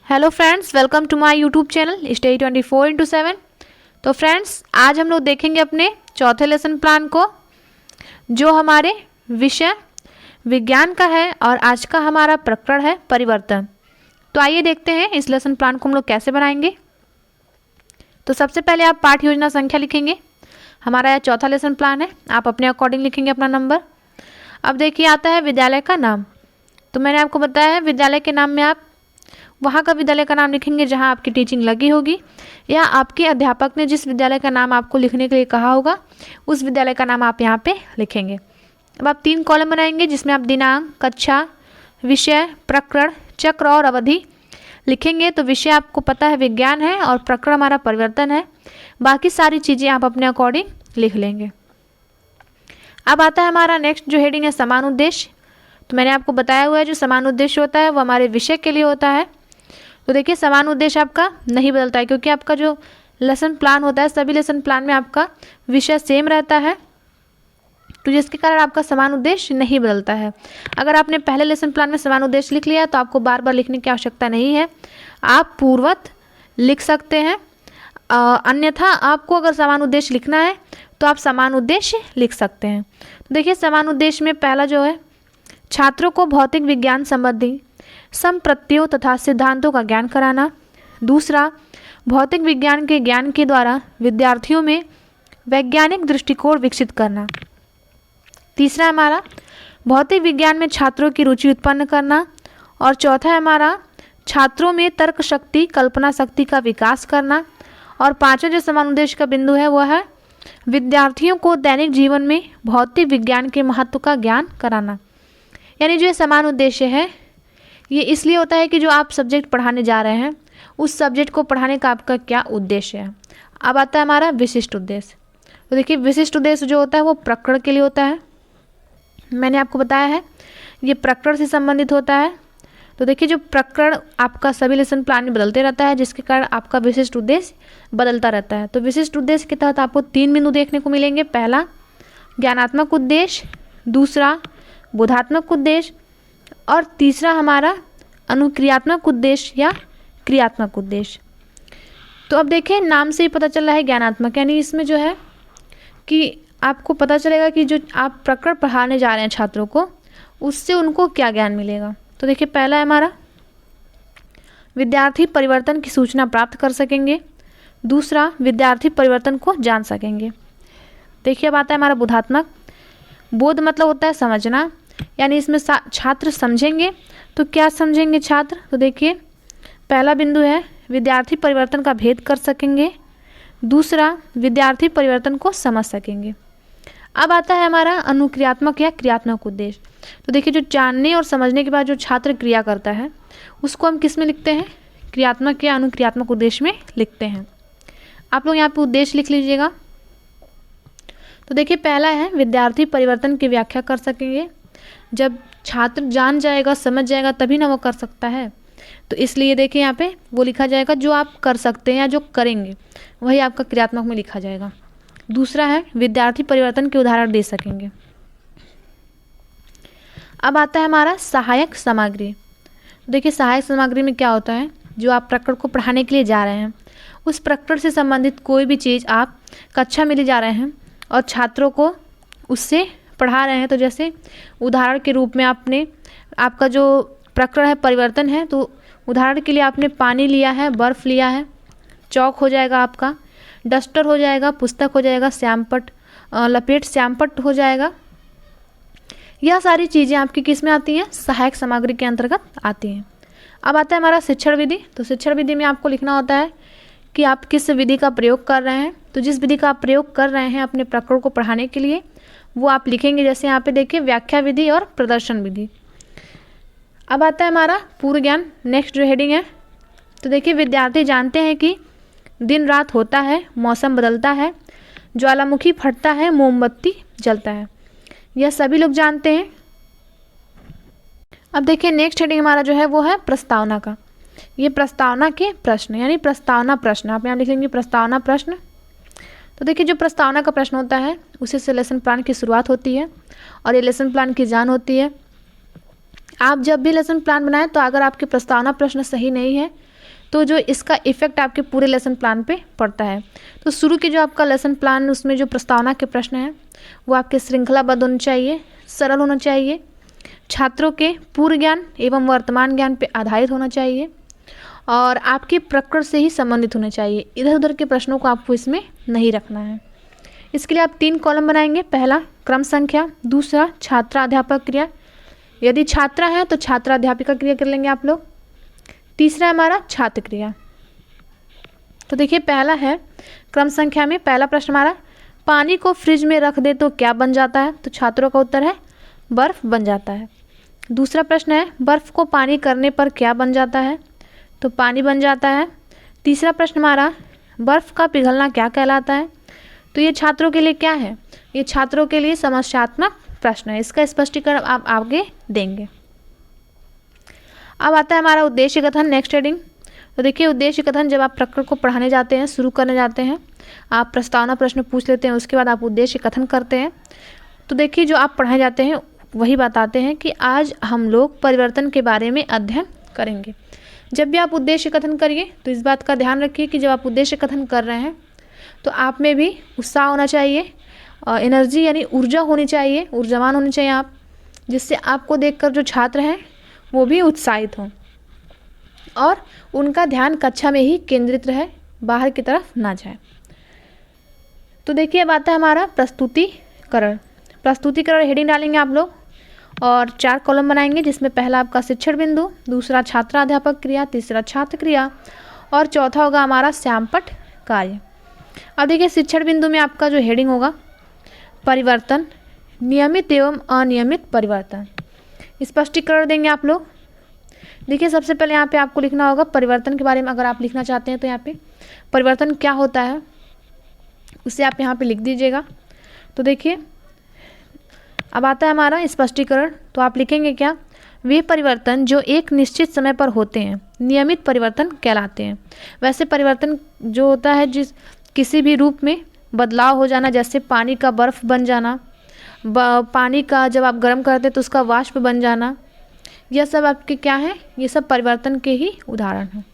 Hello friends, welcome to my YouTube channel study 24/7। तो friends, आज हम लोग देखेंगे अपने चौथे लेसन प्लान को, जो हमारे विषय विज्ञान का है और आज का हमारा प्रकरण है परिवर्तन। तो आइए देखते हैं इस लेसन प्लान को हम लोग कैसे बनाएंगे। तो सबसे पहले आप पाठ योजना संख्या लिखेंगे। हमारा यह चौथा लेसन प्लान है, आप अपने अकॉर्डिंग लिखेंगे अपना नंबर। अब देखिए, आता है विद्यालय का नाम। तो मैंने आपको बताया है विद्यालय के नाम में आप वहाँ का विद्यालय का नाम लिखेंगे जहाँ आपकी टीचिंग लगी होगी, या आपके अध्यापक ने जिस विद्यालय का नाम आपको लिखने के लिए कहा होगा उस विद्यालय का नाम आप यहाँ पे लिखेंगे। अब आप 3 कॉलम बनाएंगे जिसमें आप दिनांक, कक्षा, विषय, प्रकरण, चक्र और अवधि लिखेंगे। तो विषय आपको पता है विज्ञान है और प्रकरण हमारा परिवर्तन है। बाकी सारी चीज़ें आप अपने अकॉर्डिंग लिख लेंगे। अब आता है हमारा नेक्स्ट जो हेडिंग है समान उद्देश्य। तो मैंने आपको बताया हुआ है जो समान उद्देश्य होता है वो हमारे विषय के लिए होता है। तो देखिए, समान उद्देश्य आपका नहीं बदलता है क्योंकि आपका जो लेसन प्लान होता है सभी लेसन प्लान में आपका विषय सेम रहता है, तो जिसके कारण आपका समान उद्देश्य नहीं बदलता है। अगर आपने पहले लेसन प्लान में समान उद्देश्य लिख लिया तो आपको बार बार लिखने की आवश्यकता नहीं है, आप पूर्ववत लिख सकते हैं। अन्यथा आपको अगर समान उद्देश्य लिखना है तो आप समान उद्देश्य लिख सकते हैं। तो देखिए, समान उद्देश्य में पहला जो है, छात्रों को भौतिक विज्ञान संबंधी संप्रत्ययों तथा सिद्धांतों का ज्ञान कराना। दूसरा, भौतिक विज्ञान के ज्ञान के द्वारा विद्यार्थियों में वैज्ञानिक दृष्टिकोण विकसित करना। तीसरा हमारा भौतिक विज्ञान में छात्रों की रुचि उत्पन्न करना। और चौथा है हमारा छात्रों में तर्क शक्ति, कल्पना शक्ति का विकास करना। और पांचवा जो समान उद्देश्य का बिंदु है वह है विद्यार्थियों को दैनिक जीवन में भौतिक विज्ञान के महत्व का ज्ञान कराना। यानी जो ये समान उद्देश्य है ये इसलिए होता है कि जो आप सब्जेक्ट पढ़ाने जा रहे हैं उस सब्जेक्ट को पढ़ाने का आपका क्या उद्देश्य है। अब आता है हमारा विशिष्ट उद्देश्य। तो देखिए, विशिष्ट उद्देश्य जो होता है वो प्रकरण के लिए होता है। मैंने आपको बताया है ये प्रकरण से संबंधित होता है। तो देखिए, जो प्रकरण आपका सभी लेसन प्लान में बदलते रहता है जिसके कारण आपका विशिष्ट उद्देश्य बदलता रहता है। तो विशिष्ट उद्देश्य के तहत आपको 3 बिंदु देखने को मिलेंगे। पहला ज्ञानात्मक उद्देश्य, दूसरा बोधात्मक उद्देश्य और तीसरा हमारा अनुक्रियात्मक उद्देश्य या क्रियात्मक उद्देश्य। तो अब देखें, नाम से ही पता चल रहा है ज्ञानात्मक, यानी इसमें जो है कि आपको पता चलेगा कि जो आप प्रकरण पढ़ाने जा रहे हैं छात्रों को उससे उनको क्या ज्ञान मिलेगा। तो देखिए, पहला है हमारा विद्यार्थी परिवर्तन की सूचना प्राप्त कर सकेंगे। दूसरा, विद्यार्थी परिवर्तन को जान सकेंगे। देखिए, अब आता है हमारा बोधात्मक। बोध मतलब होता है समझना, यानी इसमें छात्र समझेंगे। तो क्या समझेंगे छात्र? तो देखिए, पहला बिंदु है विद्यार्थी परिवर्तन का भेद कर सकेंगे। दूसरा, विद्यार्थी परिवर्तन को समझ सकेंगे। अब आता है हमारा अनुक्रियात्मक या क्रियात्मक उद्देश्य। तो देखिए, जो जानने और समझने के बाद जो छात्र क्रिया करता है उसको हम किस में लिखते हैं? क्रियात्मक या अनुक्रियात्मक उद्देश्य में लिखते हैं। आप लोग यहाँ पे उद्देश्य लिख लीजिएगा। तो देखिए, पहला है विद्यार्थी परिवर्तन की व्याख्या कर सकेंगे। जब छात्र जान जाएगा, समझ जाएगा तभी ना वो कर सकता है। तो इसलिए देखिए, यहाँ पे वो लिखा जाएगा जो आप कर सकते हैं या जो करेंगे वही आपका क्रियात्मक में लिखा जाएगा। दूसरा है विद्यार्थी परिवर्तन के उदाहरण दे सकेंगे। अब आता है हमारा सहायक सामग्री। देखिए, सहायक सामग्री में क्या होता है, जो आप प्रकरण को पढ़ाने के लिए जा रहे हैं उस प्रकरण से संबंधित कोई भी चीज़ आप कक्षा में ले जा रहे हैं और छात्रों को उससे पढ़ा रहे हैं। तो जैसे उदाहरण के रूप में आपका जो प्रकरण है परिवर्तन है, तो उदाहरण के लिए आपने पानी लिया है, बर्फ़ लिया है, चौक हो जाएगा आपका, डस्टर हो जाएगा, पुस्तक हो जाएगा, श्यामपट्ट लपेट श्यामपट्ट हो जाएगा। यह सारी चीज़ें आपकी किस में आती हैं? सहायक सामग्री के अंतर्गत आती हैं। अब आता है हमारा शिक्षण विधि। तो शिक्षण विधि में आपको लिखना होता है कि आप किस विधि का प्रयोग कर रहे हैं। तो जिस विधि का आप प्रयोग कर रहे हैं अपने प्रकरण को पढ़ाने के लिए वो आप लिखेंगे। जैसे यहाँ पे देखिए, व्याख्या विधि और प्रदर्शन विधि। अब आता है हमारा पूर्व ज्ञान, नेक्स्ट जो हेडिंग है। तो देखिए, विद्यार्थी जानते हैं कि दिन रात होता है, मौसम बदलता है, ज्वालामुखी फटता है, मोमबत्ती जलता है, यह सभी लोग जानते हैं। अब देखिए, नेक्स्ट हेडिंग हमारा जो है वो है प्रस्तावना का। ये प्रस्तावना के प्रश्न, यानी प्रस्तावना प्रश्न आप यहाँ लिखेंगे प्रस्तावना प्रश्न। तो देखिए, जो प्रस्तावना का प्रश्न होता है उसी से लेसन प्लान की शुरुआत होती है और ये लेसन प्लान की जान होती है। आप जब भी लेसन प्लान बनाएं तो अगर आपके प्रस्तावना प्रश्न सही नहीं है तो जो इसका इफेक्ट आपके पूरे लेसन प्लान पे पड़ता है। तो शुरू के जो आपका लेसन प्लान उसमें जो प्रस्तावना के प्रश्न हैं वो आपके श्रृंखलाबद्ध होने चाहिए, सरल होना चाहिए, छात्रों के पूर्व ज्ञान एवं वर्तमान ज्ञान पे आधारित होना चाहिए और आपके प्रकृति से ही संबंधित होने चाहिए। इधर उधर के प्रश्नों को आपको इसमें नहीं रखना है। इसके लिए आप 3 कॉलम बनाएंगे। पहला क्रम संख्या, दूसरा छात्राध्यापक क्रिया, यदि छात्रा है तो छात्राध्यापिका क्रिया कर लेंगे आप लोग, तीसरा हमारा छात्र क्रिया। तो देखिए पहला है क्रम संख्या में पहला प्रश्न हमारा, पानी को फ्रिज में रख दे तो क्या बन जाता है? तो छात्रों का उत्तर है बर्फ बन जाता है। दूसरा प्रश्न है, बर्फ को पानी करने पर क्या बन जाता है? तो पानी बन जाता है। तीसरा प्रश्न हमारा, बर्फ का पिघलना क्या कहलाता है? तो ये छात्रों के लिए क्या है? ये छात्रों के लिए समस्यात्मक प्रश्न है। इसका स्पष्टीकरण आप आगे देंगे। अब आता है हमारा उद्देश्य कथन, नेक्स्ट हेडिंग। तो देखिए उद्देश्य कथन जब आप प्रकृति को पढ़ाने जाते हैं, शुरू करने जाते हैं, आप प्रस्तावना प्रश्न पूछ लेते हैं, उसके बाद आप उद्देश्य कथन करते हैं। तो देखिए जो आप पढ़ाए जाते हैं वही बताते हैं कि आज हम लोग परिवर्तन के बारे में अध्ययन करेंगे। जब भी आप उद्देश्य कथन करिए तो इस बात का ध्यान रखिए कि जब आप उद्देश्य कथन कर रहे हैं तो आप में भी उत्साह होना चाहिए, एनर्जी यानी ऊर्जा होनी चाहिए, ऊर्जावान होने चाहिए आप, जिससे आपको देखकर जो छात्र हैं वो भी उत्साहित हों और उनका ध्यान कक्षा में ही केंद्रित रहे, बाहर की तरफ ना जाए। तो देखिए अब आता है हमारा प्रस्तुतिकरण। प्रस्तुतिकरण हेडिंग डालेंगे आप लोग और 4 कॉलम बनाएंगे, जिसमें पहला आपका शिक्षण बिंदु, दूसरा छात्राध्यापक क्रिया, तीसरा छात्र क्रिया और चौथा होगा हमारा श्यामपट्ट कार्य। अब देखिए शिक्षण बिंदु में आपका जो हेडिंग होगा परिवर्तन, नियमित एवं अनियमित परिवर्तन। स्पष्टीकरण देंगे आप लोग। देखिए सबसे पहले यहाँ पे आपको लिखना होगा परिवर्तन के बारे में। अगर आप लिखना चाहते हैं तो यहाँ पे परिवर्तन क्या होता है उसे आप यहाँ पे लिख दीजिएगा। तो देखिए अब आता है हमारा स्पष्टीकरण। तो आप लिखेंगे क्या, वे परिवर्तन जो एक निश्चित समय पर होते हैं नियमित परिवर्तन कहलाते हैं। वैसे परिवर्तन जो होता है जिस किसी भी रूप में बदलाव हो जाना, जैसे पानी का बर्फ़ बन जाना, पानी का जब आप गर्म करते हैं तो उसका वाष्प बन जाना, यह सब आपके क्या है, ये सब परिवर्तन के ही उदाहरण हैं।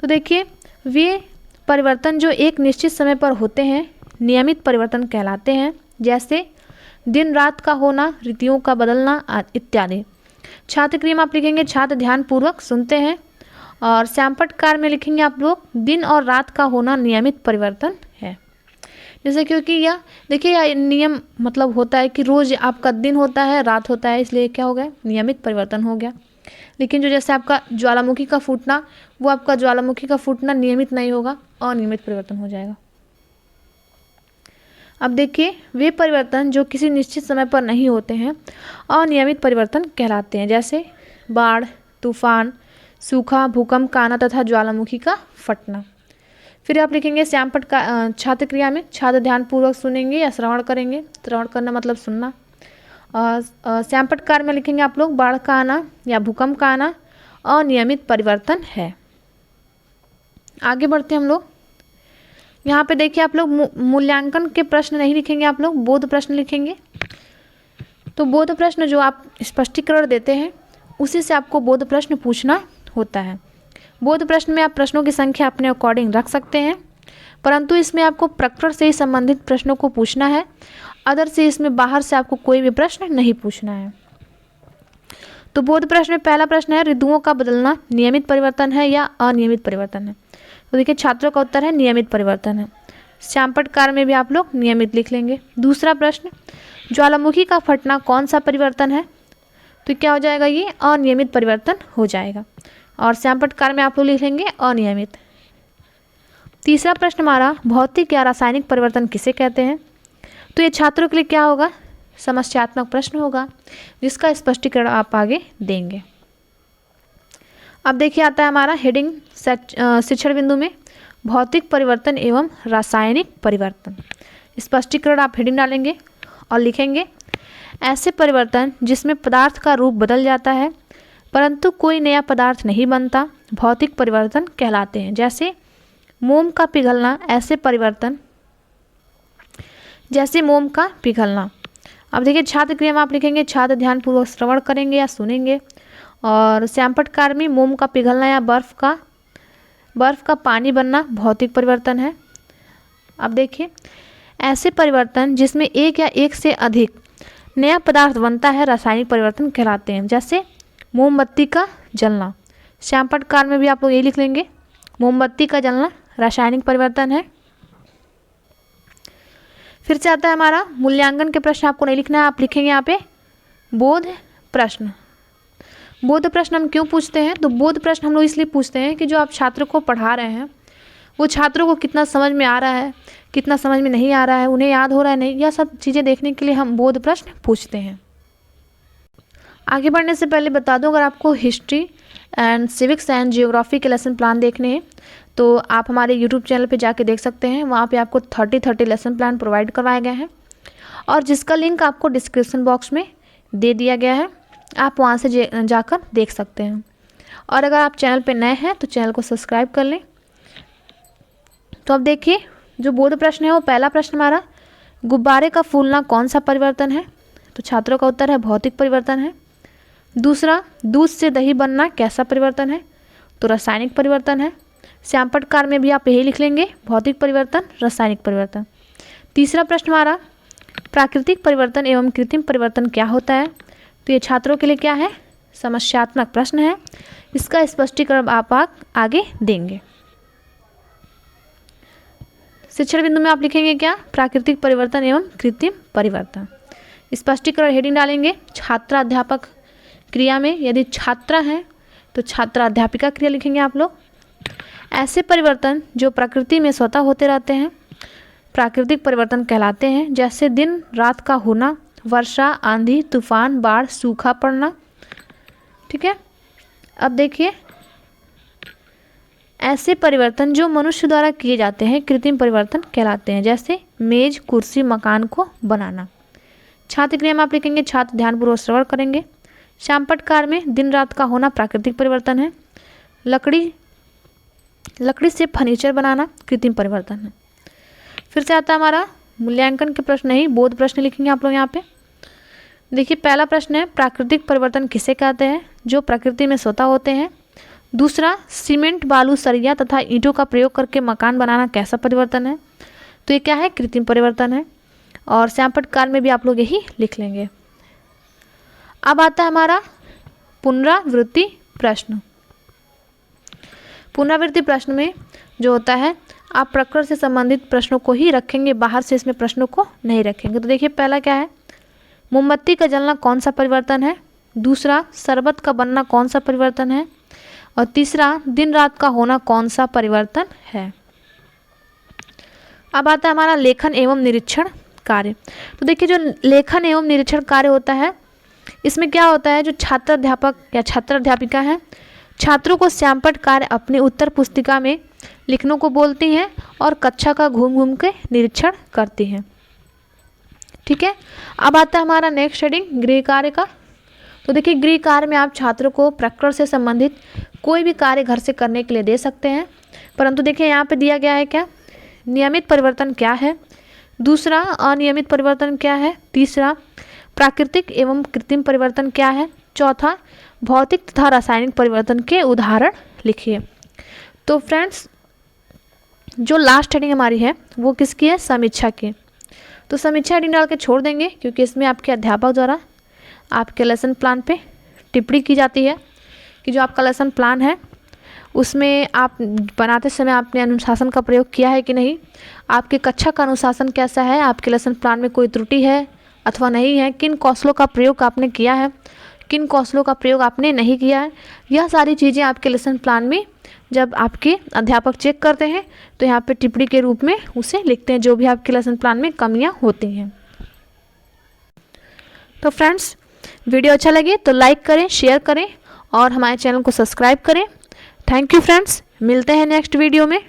तो देखिए वे परिवर्तन जो एक निश्चित समय पर होते हैं नियमित परिवर्तन कहलाते हैं, जैसे दिन रात का होना, ऋतुओं का बदलना इत्यादि। छात्र क्रिया में आप लिखेंगे छात्र ध्यानपूर्वक सुनते हैं और श्यामपट्ट कार्य में लिखेंगे आप लोग दिन और रात का होना नियमित परिवर्तन है। जैसे क्योंकि यह देखिए यह नियम मतलब होता है कि रोज़ आपका दिन होता है रात होता है, इसलिए क्या हो गया नियमित परिवर्तन हो गया। लेकिन जो जैसे आपका ज्वालामुखी का फूटना, वो आपका ज्वालामुखी का फूटना नियमित नहीं होगा, अनियमित परिवर्तन हो जाएगा। अब देखिए वे परिवर्तन जो किसी निश्चित समय पर नहीं होते हैं अनियमित परिवर्तन कहलाते हैं, जैसे बाढ़, तूफान, सूखा, भूकंप का आना तथा ज्वालामुखी का फटना। फिर आप लिखेंगे श्यामपट्ट का छात्र क्रिया में छात्र ध्यानपूर्वक सुनेंगे या श्रवण करेंगे। श्रवण करना मतलब सुनना। श्यामपट्ट कार्य में लिखेंगे आप लोग बाढ़ का आना या भूकंप का आना अनियमित परिवर्तन है। आगे बढ़ते हैं हम लोग। यहाँ पे देखिए आप लोग मूल्यांकन के प्रश्न नहीं लिखेंगे, आप लोग बोध प्रश्न लिखेंगे। तो बोध प्रश्न जो आप स्पष्टीकरण देते हैं उसी से आपको बोध प्रश्न पूछना होता है। बोध प्रश्न में आप प्रश्नों की संख्या अपने अकॉर्डिंग रख सकते हैं, परंतु इसमें आपको प्रकृति से ही संबंधित प्रश्नों को पूछना है। अदर से इसमें बाहर से आपको कोई भी प्रश्न नहीं पूछना है। तो बोध प्रश्न में पहला प्रश्न है ऋतुओं का बदलना नियमित परिवर्तन है या अनियमित परिवर्तन है? तो देखिए छात्रों का उत्तर है नियमित परिवर्तन है। श्यामपट्ट कार्य में भी आप लोग नियमित लिख लेंगे। दूसरा प्रश्न ज्वालामुखी का फटना कौन सा परिवर्तन है? तो क्या हो जाएगा, ये अनियमित परिवर्तन हो जाएगा और श्यामपट्ट कार्य में आप लोग लिख लेंगे अनियमित। तीसरा प्रश्न हमारा भौतिक या रासायनिक परिवर्तन किसे कहते हैं? तो ये छात्रों के लिए क्या होगा, समस्यात्मक प्रश्न होगा, जिसका स्पष्टीकरण आप आगे देंगे। अब देखिए आता है हमारा हेडिंग शिक्षण बिंदु में भौतिक परिवर्तन एवं रासायनिक परिवर्तन। स्पष्टीकरण आप हेडिंग डालेंगे और लिखेंगे ऐसे परिवर्तन जिसमें पदार्थ का रूप बदल जाता है परंतु कोई नया पदार्थ नहीं बनता भौतिक परिवर्तन कहलाते हैं। जैसे मोम का पिघलना, ऐसे परिवर्तन जैसे मोम का पिघलना। अब देखिए छात्र क्रिया में आप लिखेंगे छात्र ध्यानपूर्वक श्रवण करेंगे या सुनेंगे और श्यामपट्ट कार्य में मोम का पिघलना या बर्फ का पानी बनना भौतिक परिवर्तन है। अब देखिए, ऐसे परिवर्तन जिसमें एक या एक से अधिक नया पदार्थ बनता है रासायनिक परिवर्तन कहलाते हैं। जैसे मोमबत्ती का जलना, श्यामपट्ट कार्य में भी आप लोग यही लिख लेंगे, मोमबत्ती का जलना रासायनिक परिवर्तन है। फिर से आता है हमारा मूल्यांकन के प्रश्न, आपको नहीं लिखना है, आप लिखेंगे यहाँ पे बोध प्रश्न। बोध प्रश्न हम क्यों पूछते हैं? तो बोध प्रश्न हम लोग इसलिए पूछते हैं कि जो आप छात्र को पढ़ा रहे हैं वो छात्रों को कितना समझ में आ रहा है, कितना समझ में नहीं आ रहा है, उन्हें याद हो रहा है नहीं, यह सब चीज़ें देखने के लिए हम बोध प्रश्न पूछते हैं। आगे बढ़ने से पहले बता दूं, अगर आपको history and civics and geography के लेसन प्लान देखने हैं तो आप हमारे यूट्यूब चैनल पे जाके देख सकते हैं। वहाँ पे आपको 30 लेसन प्लान प्रोवाइड करवाए गए हैं और जिसका लिंक आपको डिस्क्रिप्शन बॉक्स में दे दिया गया है, आप वहाँ से जाकर देख सकते हैं। और अगर आप चैनल पे नए हैं तो चैनल को सब्सक्राइब कर लें। तो अब देखिए, जो बोध प्रश्न है वो पहला प्रश्न हमारा, गुब्बारे का फूलना कौन सा परिवर्तन है? तो छात्रों का उत्तर है भौतिक परिवर्तन है। दूसरा, दूध से दही बनना कैसा परिवर्तन है? तो रासायनिक परिवर्तन है। श्यामपट्ट कार्य में भी आप यही लिख लेंगे, भौतिक परिवर्तन रासायनिक परिवर्तन। तीसरा प्रश्न हमारा, प्राकृतिक परिवर्तन एवं कृत्रिम परिवर्तन क्या होता है? तो ये छात्रों के लिए क्या है? समस्यात्मक प्रश्न है, इसका स्पष्टीकरण आप आगे देंगे। शिक्षण बिंदु में आप लिखेंगे क्या? प्राकृतिक परिवर्तन एवं कृत्रिम परिवर्तन। स्पष्टीकरण हेडिंग डालेंगे छात्रा अध्यापक क्रिया में, यदि छात्रा है तो छात्रा अध्यापिका क्रिया लिखेंगे आप लोग। ऐसे परिवर्तन जो प्रकृति में स्वतः होते रहते हैं प्राकृतिक परिवर्तन कहलाते हैं, जैसे दिन रात का होना, वर्षा, आंधी, तूफान, बाढ़, सूखा पड़ना। ठीक है, अब देखिए, ऐसे परिवर्तन जो मनुष्य द्वारा किए जाते हैं कृत्रिम परिवर्तन कहलाते हैं, जैसे मेज, कुर्सी, मकान को बनाना। छात्र क्रिया में आप लिखेंगे छात्र ध्यानपूर्वक श्रवण करेंगे। श्यामपट्ट कार्य में दिन रात का होना प्राकृतिक परिवर्तन है। लकड़ी से फर्नीचर बनाना कृत्रिम परिवर्तन है। फिर से आता है हमारा मूल्यांकन के प्रश्न, नहीं बोध प्रश्न लिखेंगे आप लोग यहाँ पे। देखिए, पहला प्रश्न है प्राकृतिक परिवर्तन किसे कहते हैं? जो प्रकृति में स्वतः होते हैं। दूसरा, सीमेंट, बालू, सरिया तथा ईंटों का प्रयोग करके मकान बनाना कैसा परिवर्तन है? तो ये क्या है? कृत्रिम परिवर्तन है। और श्यामपट्ट कार्य में भी आप लोग यही लिख लेंगे। अब आता है हमारा पुनरावृत्ति प्रश्न। पुनरावृत्ति प्रश्न में जो होता है, आप प्रकृति से संबंधित प्रश्नों को ही रखेंगे, बाहर से इसमें प्रश्नों को नहीं रखेंगे। तो देखिए, पहला क्या है? मोमबत्ती का जलना कौन सा परिवर्तन है? दूसरा, शरबत का बनना कौन सा परिवर्तन है? और तीसरा, दिन रात का होना कौन सा परिवर्तन है? अब आता है हमारा लेखन एवं निरीक्षण कार्य। तो देखिए, जो लेखन एवं निरीक्षण कार्य होता है, इसमें क्या होता है, जो छात्र अध्यापक या छात्र अध्यापिका है छात्रों को श्यामपट्ट कार्य अपने उत्तर पुस्तिका में लिखने को बोलती हैं और कक्षा का घूम घूम के निरीक्षण करती हैं। ठीक है, अब आता है हमारा नेक्स्ट हेडिंग गृह कार्य का। तो देखिए, गृह कार्य में आप छात्रों को प्रकृति से संबंधित कोई भी कार्य घर से करने के लिए दे सकते हैं, परंतु देखिए यहाँ पे दिया गया है क्या? नियमित परिवर्तन क्या है? दूसरा, अनियमित परिवर्तन क्या है? तीसरा, प्राकृतिक एवं कृत्रिम परिवर्तन क्या है? चौथा, भौतिक तथा रासायनिक परिवर्तन के उदाहरण लिखिए। तो फ्रेंड्स, जो लास्ट हेडिंग हमारी है वो किसकी है? समीक्षा की। तो समीक्षा हेडिंग डाल के छोड़ देंगे, क्योंकि इसमें आपके अध्यापक द्वारा आपके लेसन प्लान पे टिप्पणी की जाती है कि जो आपका लेसन प्लान है उसमें आप बनाते समय आपने अनुशासन का प्रयोग किया है कि नहीं, आपके कक्षा का अनुशासन कैसा है, आपके लेसन प्लान में कोई त्रुटि है अथवा नहीं है, किन कौशलों का प्रयोग आपने किया है, किन कौशलों का प्रयोग आपने नहीं किया है। यह सारी चीज़ें आपके लेसन प्लान में जब आपके अध्यापक चेक करते हैं तो यहाँ पे टिप्पणी के रूप में उसे लिखते हैं, जो भी आपके लेसन प्लान में कमियाँ होती हैं। तो फ्रेंड्स, वीडियो अच्छा लगे तो लाइक करें, शेयर करें और हमारे चैनल को सब्सक्राइब करें। थैंक यू फ्रेंड्स, मिलते हैं नेक्स्ट वीडियो में।